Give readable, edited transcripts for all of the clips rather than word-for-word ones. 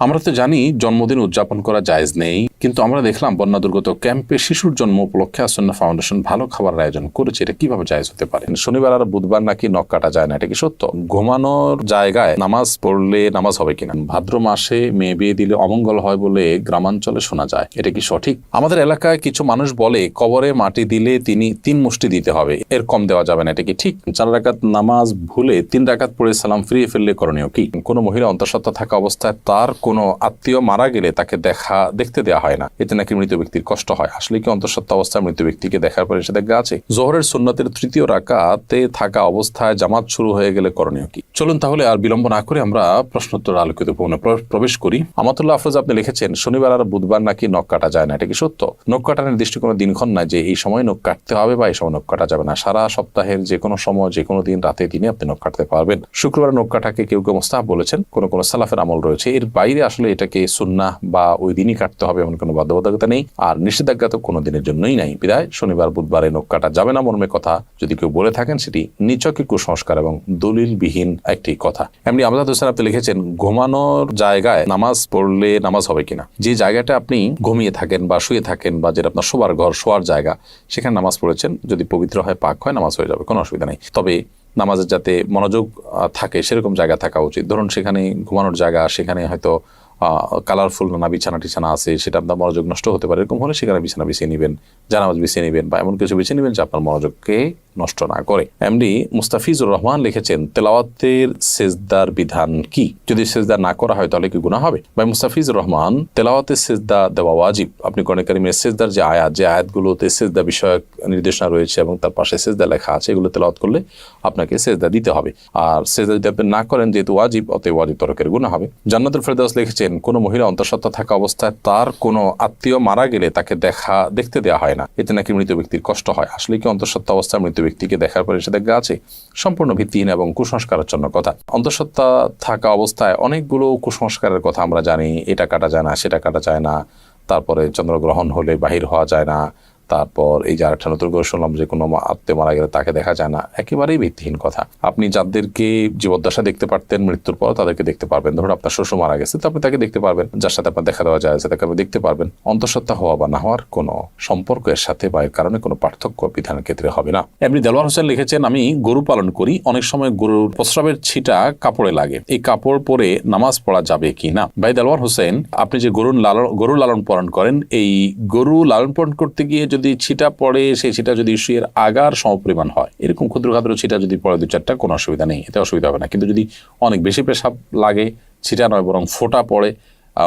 আমরা তো জানি জন্মদিন উদযাপন করা জায়েজ নেই, কিন্তু আমরা দেখলাম বন্যা দুর্গত ক্যাম্পে শিশুর জন্ম উপলক্ষে আসন্না ফাউন্ডেশন ভালো খাবারের আয়োজন করেছে। এটা কিভাবে জায়েজ হতে পারে? শনিবার আর বুধবার নাকি নখ কাটা যায় না, এটা কি সত্য? ঘুমানোর জায়গায় নামাজ পড়লে নামাজ হবে কিনা? ভাদ্র মাসে মেয়ে বিয়ে দিলে অমঙ্গল হয় বলে গ্রামাঞ্চলে শোনা যায়, এটা কি সঠিক? আমাদের এলাকায় কিছু মানুষ বলে কবরে মাটি দিলে তিনি 3 মুষ্টি দিতে হবে, এর কম দেওয়া যাবে না, এটা কি ঠিক? 4 রাকাত নামাজ ভুলে 3 রাকাত পড়ে সালাম ফিরিয়ে ফেললে করণীয় কি? কোনো মহিলা অন্তঃসত্ত্বা থাকা অবস্থায় তার কোনো আত্মীয় মারা গেলে তাকে দেখতে দেওয়া হয় না, এতে নাকি মৃত ব্যক্তির কষ্ট হয়। আসলে কি অন্তঃসত্ত্বা অবস্থায় মৃত ব্যক্তিকে দেখার পরে নিষেধাজ্ঞা আছে? জোহরের সুন্নতের 3য় রাকাতে থাকা অবস্থায় জামাত শুরু হয়ে গেলে করণীয় কি? চলুন তাহলে আর বিলম্ব না করে আমরা প্রশ্নোত্তর আলোকিত প্রবেশ করি। আমাতুল্লাহ আফরোজ আপনি লিখেছেন, শনিবার আর বুধবার নাকি নখ কাটা যায় না, এটা কি সত্য? নখ কাটার নির্দিষ্ট কোনো দিনক্ষণ নাই যে এই সময় নখ কাটতে হবে বা এই সময় নখ কাটা যাবে না। সারা সপ্তাহের যে কোনো সময় যে কোনো দিন রাতে দিনে আপনি নখ কাটতে পারবেন। শুক্রবার নখ কাটাকে কেউ কেউ মুস্তাহাব বলেছেন, কোন সালাফের আমল রয়েছে। এর বাইরে আসলে এটাকে সুন্নাহ বা ওই দিনই কাটতে হবে এমন কোনো বাধ্যবাধকতা নেই, আর নিষেধাজ্ঞা তো কোনো দিনের জন্যই নাই। বিদায় শনিবার বুধবারে নখ কাটা যাবে না মর্মে কথা যদি কেউ বলে থাকেন, সেটি নিছকই কুসংস্কার এবং দলিলবিহীন একটি কথা। এমনি আমজাদ হোসেন আপনি লিখেছেন, ঘুমানোর জায়গায় নামাজ পড়লে নামাজ হবে কিনা? যে জায়গাটা আপনি ঘুমিয়ে থাকেন বা শুয়ে থাকেন বা যেটা আপনার শোবার ঘর, শোয়ার জায়গা, সেখানে নামাজ পড়েছেন, যদি পবিত্র হয়, পাক হয়, নামাজ হয়ে যাবে, কোনো অসুবিধা নেই। তবে নামাজের যাতে মনোযোগ থাকে সেরকম জায়গা থাকা উচিত। ধরুন সেখানে ঘুমানোর জায়গা, সেখানে হয়তো কালারফুল নানা বিছানা আছে, সেটা আপনার মনোযোগ নষ্ট হতে পারে। এরকম হলে সেখানে বিছানা বিছিয়ে নেবেন, জানামাজ বিছিয়ে নেবেন বা এমন কিছু বিছিয়ে নেবেন যে আপনার মনোযোগকে নষ্ট না করে। এমডি মুস্তাফিজুর রহমান লিখেছেন, তেলাওয়াতের সেজদার বিধান কি? যদি সেজদা না করা হয় তাহলে কি গুনাহ হবে? ভাই মুস্তাফিজুর রহমান, তেলাওয়াতের সেজদা দেওয়া ওয়াজিব। আপনি কোরআন কারীমের সেজদার যে আয়াতগুলোতে সেজদা বিষয়ক নির্দেশনা রয়েছে এবং তার পাশে সেজদা লেখা আছে, এগুলো তেলাওয়াত করলে আপনাকে সেজদা দিতে হবে। আর সেজদা যদি আপনি না করেন, যেহেতু ওয়াজিব, অতএব ওয়াজিব তরকের গুনাহ হবে। জান্নাতুল ফেরদাউস লিখেছেন, কোনো মহিলা অন্তঃসত্ত্বা থাকা অবস্থায় তার কোনো আত্মীয় মারা গেলে তাকে দেখতে দেওয়া হয় না, এতে নাকি মৃত ব্যক্তির কষ্ট হয়। আসলে কি অন্তঃসত্ত্বা অবস্থায় মৃত ব্যক্তিকে দেখার পরে নিষেধাজ্ঞা আছে? সম্পূর্ণ ভিত্তিহীন এবং কুসংস্কারের জন্য কথা। অন্তঃসত্ত্বা থাকা অবস্থায় অনেকগুলো কুসংস্কারের কথা আমরা জানি। এটা কাটা যায় না, সেটা কাটা যায় না, তারপরে চন্দ্রগ্রহণ হলে বাহির হওয়া যায় না, তারপর এই যে আরেকটা নতুন করে শুনলাম যে কোনো আত্মীয় মারা গেলে তাকে দেখা যায় না। একেবারেই ভিত্তিহীন কথা। আপনি যাদেরকে জীবদ্দশা দেখতে পারতেন, মৃত্যুর পর তাদেরকে দেখতে পারবেন। ধরুন আপনার শ্বশুর মারা গেছে, তো আপনি তাকে দেখতে পারবেন, যার সাথে আপনার দেখা দেওয়া যায় তাকে আপনি দেখতে পারবেন। অন্তঃসত্ত্বা হওয়া বা না হওয়ার কোনো সম্পর্ক এর সাথে বা এর কারণে কোনো পার্থক্য বিধানের ক্ষেত্রে হবে না। এমনি দেলোয়ার হোসেন লিখেছেন, আমি গরু পালন করি, অনেক সময় গরুর প্রস্রাবের ছিটা কাপড়ে লাগে, এই কাপড় পরে নামাজ পড়া যাবে কি না? ভাই দেলোয়ার হোসেন, আপনি যে গরু লালন পালন করেন, এই গরু লালন পালন করতে গিয়ে যদি ছিটা পড়ে, সেই ছিটা যদি শুয়ের আগার সমপরিমাণ হয়, এরকম ক্ষুদ্র ক্ষুদ্র ছিটা যদি পড়ে 2-4টা, কোনো অসুবিধা নেই, এতে অসুবিধা হবে না। কিন্তু যদি অনেক বেশি পেশাব লাগে, ছিটা নয় বরং ফোঁটা পড়ে,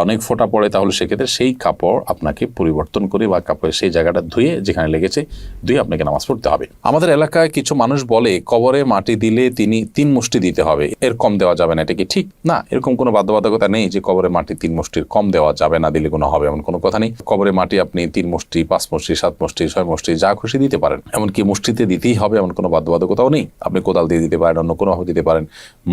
অনেক ফোঁটা পড়ে, তাহলে সেক্ষেত্রে সেই কাপড় আপনাকে পরিবর্তন করে বা কাপড়ের সেই জায়গাটা ধুয়ে, যেখানে লেগেছে ধুয়ে আপনাকে নামাজ পড়তে হবে। আমাদের এলাকায় কিছু মানুষ বলে কবরে মাটি দিলে তিনি 3 মুষ্টি দিতে হবে, এর কম দেওয়া যাবে না, এটা কি ঠিক? না, এরকম কোনো বাধ্যবাধকতা নেই যে কবরে মাটি 3 মুষ্টির কম দেওয়া যাবে না, দিলে কোনো হবে এমন কোনো কথা নেই। কবরে মাটি আপনি 3 মুষ্টি, 5 মুষ্টি, 7 মুষ্টি, 6 মুষ্টি, যা খুশি দিতে পারেন। এমনকি মুষ্টিতে দিতেই হবে এমন কোনো বাধ্যবাধকতাও নেই। আপনি কোদাল দিয়ে দিতে পারেন, অন্য কোনোভাবে দিতে পারেন।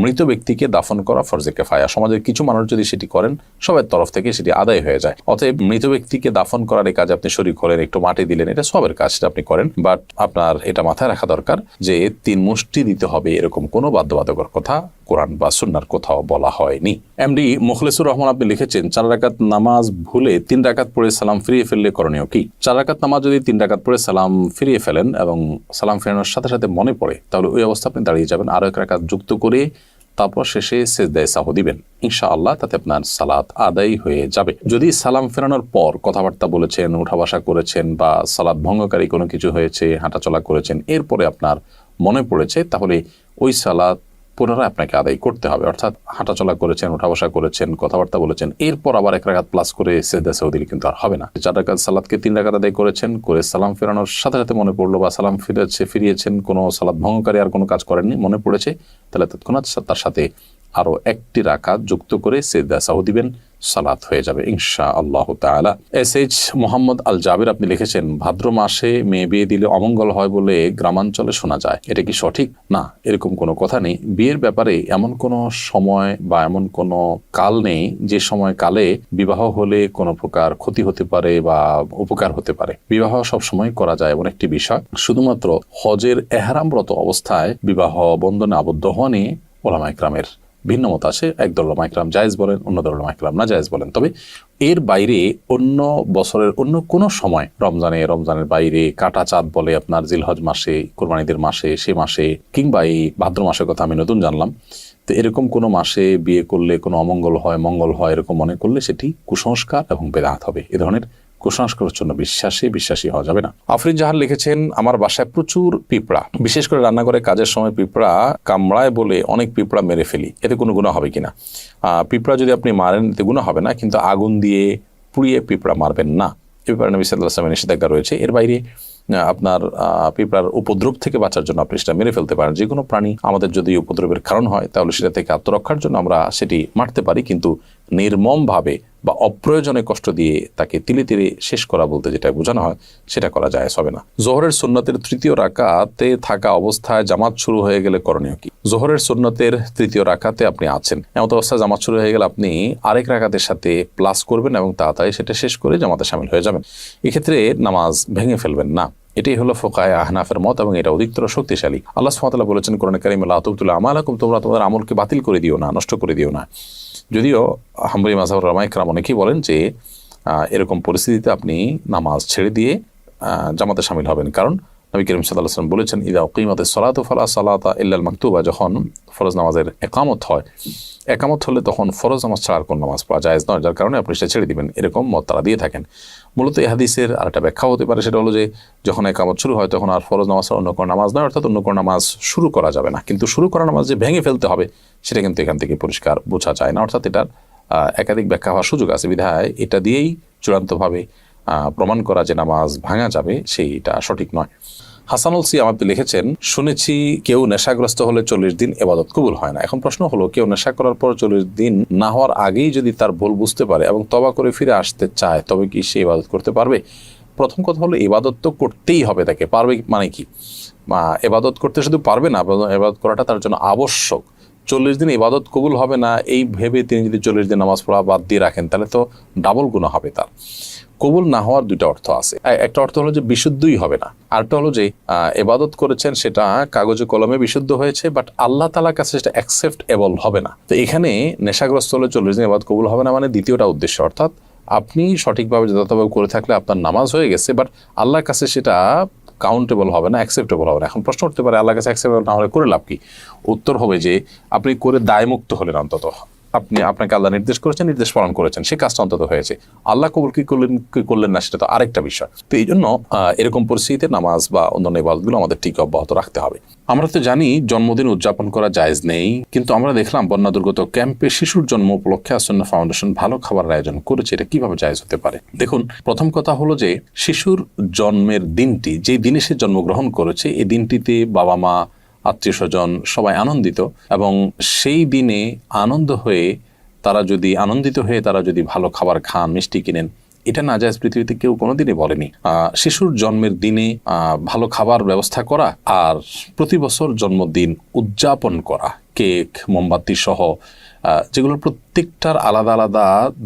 মৃত ব্যক্তিকে দাফন করা ফরজে কিফায়া। সমাজের কিছু মানুষ যদি সেটি করেন, সবার তরফ থেকে সেটি আদায় হয়ে যায়। অতএব মৃত ব্যক্তিকে দাফন করার এই কাজে আপনি শরীক হলেন, একটু মাটি দিলেন, এটা সবের কাজ, সেটা আপনি করেন। বাট আপনার এটা মাথায় রাখা দরকার যে 3 মুষ্টি দিতে হবে এরকম কোনো বাধ্যবাধকতার কথা কোরআন বা সুন্নাহর কোথাও বলা হয়নি। এমডি মুখলেসুর রহমান আপনি লিখেছেন, 4 রাকাত নামাজ ভুলে 3 রাকাত পড়ে সালাম ফিরিয়ে ফেললে করণীয় কি? 4 রাকাত নামাজ যদি 3 রাকাত পড়ে সালাম ফিরিয়ে ফেলেন এবং সালাম ফেরানোর সাথে সাথে মনে পড়ে, তাহলে ওই অবস্থা আপনি দাঁড়িয়ে যাবেন, আরো 1 রাকাত যুক্ত করে তারপর শেষে সেজদায়ে সাহু দিবেন। ইনশাআল্লাহ তাতে আপনার সালাত আদায় হয়ে যাবে। যদি সালাম ফেরানোর পর কথাবার্তা বলেছেন, উঠা বসা করেছেন বা সালাত ভঙ্গকারী কোনো কিছু হয়েছে, হাঁটাচলা করেছেন, এরপরে আপনার মনে পড়েছে, তাহলে ওই সালাত পুনরায় আপনাকে আদায় করতে হবে। অর্থাৎ হাঁটাচলা করেছেন, উঠা বসা করেছেন, কথাবার্তা বলেছেন, এরপর আবার 1 রাকাত প্লাস করে সেজদায়ে সাহু দিলে কিন্তু আর হবে না। 4 রাকাত সালাতকে 3 রাকাত আদায় করেছেন, করে সালাম ফেরানোর সাথে সাথে মনে পড়লো বা সালাম ফিরিয়েছেন, কোনো সালাত ভঙ্গকারী আর কোনো কাজ করেননি, মনে পড়েছে, তাহলে তৎক্ষণাৎ তার সাথে আরো 1টি রাকাত যুক্ত করে সেজদায়ে সাহু দিবেন, সালাত হয়ে যাবে ইনশাআল্লাহ তাআলা। এসএইচ মোহাম্মদ আল জাবির আপনি লিখেছেন, ভাদ্র মাসে মেয়ে বিয়ে দিলে অমঙ্গল হয় বলে গ্রামাঞ্চলে শোনা যায়, এটা কি সঠিক? না, এরকম কোনো কথা নেই। বিয়ের ব্যাপারে এমন কোনো সময় বা এমন কোনো কাল নেই যে সময় কালে বিবাহ হলে কোনো প্রকার ক্ষতি হতে পারে বা উপকার হতে পারে। বিবাহ সব সময় করা যায় এমন একটি বিষয়। শুধুমাত্র হজের এহরামরত অবস্থায় বিবাহ বন্ধনে আবদ্ধ হওয়া নিয়ে উলামা ইকরামের ভিন্ন মত আছে। একদল উলামা ইকরাম জায়েজ বলেন, অন্য দল উলামা ইকরাম না জায়েজ বলেন। তবে এর বাইরে অন্য বছরের অন্য কোনো সময়, রমজানের বাইরে, কাটা চাঁদ বলে আপনার জিলহজ মাসে, কোরবানিদের মাসে, সে মাসে, কিংবা এই ভাদ্র মাসের কথা আমি নতুন জানলাম, তো এরকম কোনো মাসে বিয়ে করলে কোনো অমঙ্গল হয়, মঙ্গল হয় এরকম মনে করলে সেটি কুসংস্কার এবং বেদাত হবে। এ ধরনের কুসংস্কারের জন্য বিশ্বাসী হওয়া যাবে না। আফরিন জাহান লিখেছেন, আমার বাসায় প্রচুর পিঁপড়া, বিশেষ করে রান্নাঘরে কাজের সময় পিঁপড়া কামড়ায় বলে অনেক পিঁপড়া মেরে ফেলি, এতে কোনো গুনাহ হবে কিনা? পিঁপড়া যদি আপনি মারেন এতে গুনাহ হবে না, কিন্তু আগুন দিয়ে পুড়িয়ে পিঁপড়া মারবেন না। এ ব্যাপারে নবী সাল্লাল্লাহু আলাইহি ওয়াসাল্লামের নিষেধাজ্ঞা রয়েছে। এর বাইরে আপনার পিঁপড়ার উপদ্রব থেকে বাঁচার জন্য আপনি সেটা মেরে ফেলতে পারেন। যে কোনো প্রাণী আমাদের যদি উপদ্রবের কারণ হয় তাহলে সেটা থেকে আত্মরক্ষার জন্য আমরা সেটি মারতে পারি, কিন্তু নির্মমভাবে বা অপ্রয়োজনে কষ্ট দিয়ে তাকে তিলে তিলে শেষ করা বলতে যেটা বোঝানো হয় সেটা করা জায়েজ হবে না। জোহরের সুন্নতের তৃতীয় রাকাতে থাকা অবস্থায় জামাত শুরু হয়ে গেলে করণীয় কি? জোহরের সুন্নতের তৃতীয় রাকাতে আপনি আছেন, এমন অবস্থায় জামাত শুরু হয়ে গেলে আপনি আরেক রাকাতের সাথে প্লাস করবেন এবং তাড়াতাড়ি সেটা শেষ করে জামাতে শামিল হয়ে যাবেন। এক্ষেত্রে নামাজ ভেঙে ফেলবেন না। এটাই হলো ফুকাহায়ে আহনাফের মত এবং এটা অধিকতর শক্তিশালী। আল্লাহ সুবহানাহু ওয়া তাআলা বলেছেন কোরআনে কারিমে, লা তুবতিলু আমালাকুম, তোমরা তোমাদের আমলকে বাতিল করে দিও না, নষ্ট করে দিও না। যদিও হাম্বলী মাযহাবের উলামা ইকরাম অনেকেই বলেন যে এরকম পরিস্থিতিতে আপনি নামাজ ছেড়ে দিয়ে জামাতে শামিল হবেন, কারণ নবী করিম সাল্লাল্লাহু আলাইহি ওয়াসাল্লাম বলেছেন, ইযা উকিমাতিস সালাতু ফালা সালাতা ইল্লাল মাকতুবা, যখন ফরজ নামাজের একামত হয়, একামত হলে তখন ফরজ নামাজ ছাড়ার কোন নামাজ পড়া জায়েজ নয়, যার কারণে আপনি সেটা ছেড়ে দিবেন। এরকম মত তারা দিয়ে থাকেন। মূলত এই হাদিসের আর একটা ব্যাখ্যা হতে পারে, সেটা হলো যে যখন একামত শুরু হয় তখন আর ফরজ নামাজ অন্য কোনো নামাজ নয়, অর্থাৎ অন্য কোনো নামাজ শুরু করা যাবে না। কিন্তু শুরু করা নামাজ যে ভেঙে ফেলতে হবে সেটা কিন্তু এখান থেকে পরিষ্কার বোঝা যায় না, অর্থাৎ এটার একাধিক ব্যাখ্যা হওয়ার সুযোগ আছে। বিধায় এটা দিয়েই চূড়ান্তভাবে প্রমাণ করা যে নামাজ ভাঙা যাবে সেইটা সঠিক নয়। হাসানুল সিয়াম আপনি লিখেছেন, শুনেছি কেউ নেশাগ্রস্ত হলে 40 দিন ইবাদত কবুল হয় না। এখন প্রশ্ন হলো, কেউ নেশা করার পর 40 দিন না হওয়ার আগেই যদি তার ভুল বুঝতে পারে এবং তওবা করে ফিরে আসতে চায়, তবে কি সে ইবাদত করতে পারবে? প্রথম কথা হলো, ইবাদত তো করতেই হবে তাকে। পারবে মানে কি? ইবাদত করতে শুধু পারবে না, ইবাদত করাটা তার জন্য আবশ্যক। 40 দিন ইবাদত কবুল হবে না এই ভেবে তিনি যদি 40 দিন নামাজ পড়া বাদ দিয়ে রাখেন তাহলে তো ডাবল গুনাহ হবে তার। কবুল না হওয়ার দুইটা অর্থ আছে। একটা অর্থ হলো যে বিশুদ্ধই হবে না, আরেকটা হলো যে ইবাদত করেছেন সেটা কাগজে কলমে বিশুদ্ধ হয়েছে, বাট আল্লাহ তাআলার কাছে সেটা অ্যাকসেপ্টেবল হবে না। তো এখানে নেশাগ্রস্ত হলে 40 দিন ইবাদত কবুল হবে না মানে দ্বিতীয়টা উদ্দেশ্য, অর্থাৎ আপনি সঠিকভাবে যথাযথভাবে করে থাকলে আপনার নামাজ হয়ে গেছে, বাট আল্লাহর কাছে সেটা কাউন্টেবল হবে না, অ্যাকসেপ্টেবল হবে না। এখন প্রশ্ন উঠতে পারে, আল্লাহর কাছে অ্যাকসেপ্টেবল না হলে করে লাভ কি? উত্তর হবে যে আপনি করে দায়মুক্ত হলেন, অন্তত আপনাকে আল্লাহ নির্দেশ করেছেন, নির্দেশ পালন করেছেন, সে কাজটা অন্তত হয়েছে। আল্লাহ কবুল কি করলেন না সেটা তো আরেকটা বিষয়। তো এই জন্য এরকম পরিস্থিতিতে নামাজ বা অন্যান্য ইবাদতগুলো আমাদের ঠিক অব্যাহত রাখতে হবে। আমরা তো জানি জন্মদিন উদযাপন করা জায়েজ নেই, কিন্তু আমরা দেখলাম বন্যা দুর্গত ক্যাম্পে শিশুর জন্ম উপলক্ষে আসন্না ফাউন্ডেশন ভালো খাবারের আয়োজন করেছে। এটা কিভাবে জায়েজ হতে পারে? দেখুন, প্রথম কথা হলো যে শিশুর জন্মের দিনটি, যে দিনে সে জন্মগ্রহণ করেছে, এই দিনটিতে বাবা মা, আত্মীয় স্বজন সবাই আনন্দিত, এবং সেই দিনে আনন্দিত হয়ে তারা যদি ভালো খাবার খান, মিষ্টি কিনেন, এটা না জায়েজ পৃথিবীতে কেউ কোনোদিনই বলেনি। শিশুর জন্মের দিনে ভালো খাবার ব্যবস্থা করা আর প্রতি বছর জন্মদিন উদযাপন করা, কেক, মোমবাতি সহ, যেগুলোর প্রত্যেকটার আলাদা আলাদা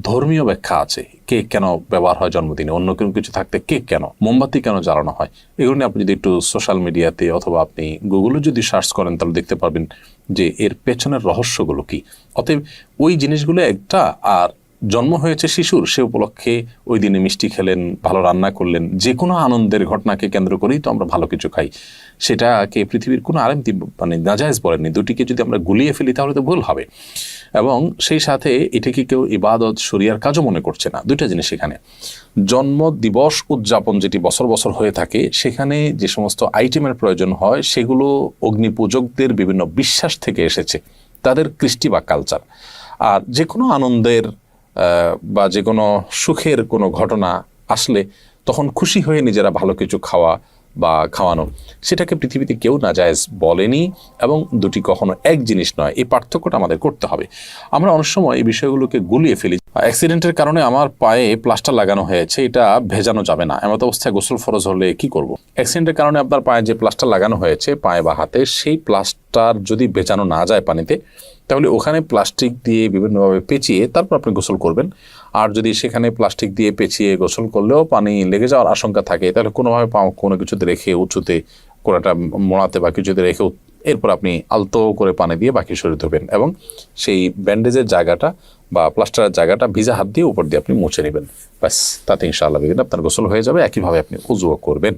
ধর্মীয় ব্যাখ্যা আছে। কেক কেন ব্যবহার হয় জন্মদিনে, অন্য কোনো কিছু থাকতে কেক কেন, মোমবাতি কেন জ্বালানো হয়, এগুলো নিয়ে আপনি যদি একটু সোশ্যাল মিডিয়াতে অথবা আপনি গুগলে যদি সার্চ করেন তাহলে দেখতে পারবেন যে এর পেছনের রহস্যগুলো কি। অতএব ওই জিনিসগুলো একটা, আর জন্ম হয়েছে শিশুর, সে উপলক্ষে ওই দিনে মিষ্টি খেলেন, ভালো রান্না করলেন, যে কোনো আনন্দের ঘটনাকে কেন্দ্র করেই তো আমরা ভালো কিছু খাই, সেটাকে পৃথিবীর কোনো আলেম মানে নাজায়েজ বলেননি। দুটিকে যদি আমরা গুলিয়ে ফেলি তাহলে তো ভুল হবে, এবং সেই সাথে এটাকে কেউ ইবাদত শরিয়ার কাজও মনে করছে না। দুইটা জিনিস এখানে। জন্ম দিবস উদযাপন যেটি বছর বছর হয়ে থাকে, সেখানে যে সমস্ত আইটেমের প্রয়োজন হয় সেগুলো অগ্নিপূজকদের বিভিন্ন বিশ্বাস থেকে এসেছে, তাদের কৃষ্টি বা কালচার। আর যে কোনো আনন্দের বা যে কোনো সুখের কোনো ঘটনা আসলে তখন খুশি হয়ে নিজেরা ভালো কিছু খাওয়া বা খাওয়ানো, সেটাকে পৃথিবীতে কেউ নাজায়েজ বলেনি, এবং দুটি কখনো এক জিনিস নয়। এই পার্থক্যটা আমাদের করতে হবে। আমরা অনেক সময় এই বিষয়গুলোকে গুলিয়ে ফেলি। অ্যাক্সিডেন্টের কারণে আমার পায়ে প্লাস্টার লাগানো হয়েছে, এটা ভেজানো যাবে না, এমত অবস্থায় গোসল ফরজ হলে কি করব? অ্যাক্সিডেন্টের কারণে আপনার পায়ে যে প্লাস্টার লাগানো হয়েছে পায়ে বা হাতে, সেই প্লাস্টার যদি ভেজানো না যায় পানিতে, তাহলে ওখানে প্লাস্টিক দিয়ে বিভিন্নভাবে পেঁচিয়ে তারপর আপনি গোসল করবেন। আর যদি সেখানে প্লাস্টিক দিয়ে পেঁচিয়ে গোসল করলেও পানি লেগে যাওয়ার আশঙ্কা থাকে, তাহলে কোনোভাবে কোনো কিছুতে রেখে উঁচুতে কোনোটা মোড়াতে বা কিছুতে রেখে এরপর আপনি আলতো করে পানি দিয়ে বাকি শরীর ধোবেন এবং সেই ব্যান্ডেজের জায়গাটা বা প্লাস্টারের জায়গাটা ভিজা হাত দিয়ে উপর দিয়ে আপনি মুছে নেবেন। ব্যাস, তাতে ইনশাআল্লাহ আপনার গোসল হয়ে যাবে। একইভাবে আপনি উযুও করবেন।